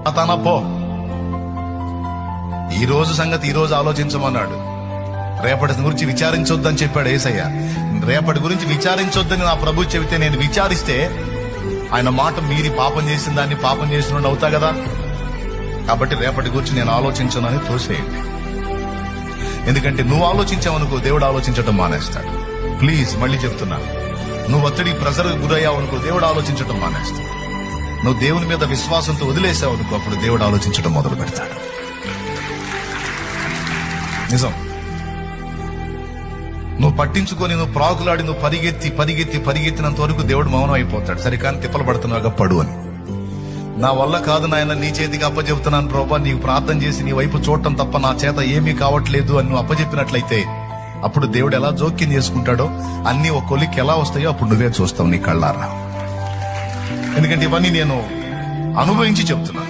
తన పో, ఈ రోజు సంగతి ఈ రోజు ఆలోచించమన్నాడు. రేపటి గురించి విచారించొద్దని చెప్పాడు యేసయ్య. రేపటి గురించి విచారించొద్దని నా ప్రభు చెబితే నేను విచారిస్తే ఆయన మాట మీరి పాపం చేసిన దాన్ని పాపం చేసిన అవుతా కదా. కాబట్టి రేపటి గురించి నేను ఆలోచించనని తోసేయండి. ఎందుకంటే నువ్వు ఆలోచించావనుకో దేవుడు ఆలోచించడం మానేస్తాడు. ప్లీజ్ మళ్ళీ చెప్తున్నాను, నువ్వు ఒత్తిడి ప్రెజర్ గురయ్యావు అనుకో దేవుడు ఆలోచించడం మానేస్తాడు. నువ్వు దేవుని మీద విశ్వాసంతో వదిలేసావు అనుకో అప్పుడు దేవుడు ఆలోచించడం మొదలు పెడతాడు. నిజం. నువ్వు పట్టించుకొని నువ్వు ప్రాకులాడి నువ్వు పరిగెత్తినంత వరకు దేవుడు మౌనం అయిపోతాడు. సరే కానీ తిప్పలు పడుతున్నావుగా పడు అని. నా వల్ల కాదు నాయన, నీ చేతికి అప్పచెప్తున్నాను ప్రభా, నీకు ప్రార్థన చేసి నీ వైపు చూడటం తప్ప నా చేత ఏమీ కావట్లేదు అని నువ్వు అప్పచెప్పినట్లయితే అప్పుడు దేవుడు ఎలా జోక్యం చేసుకుంటాడో అన్ని ఒక కొలిక్కి ఎలా వస్తాయో అప్పుడు నువ్వే చూస్తావు నీ కళ్ళారా. ఎందుకంటే ఇవన్నీ నేను అనుభవించి చెప్తున్నాను.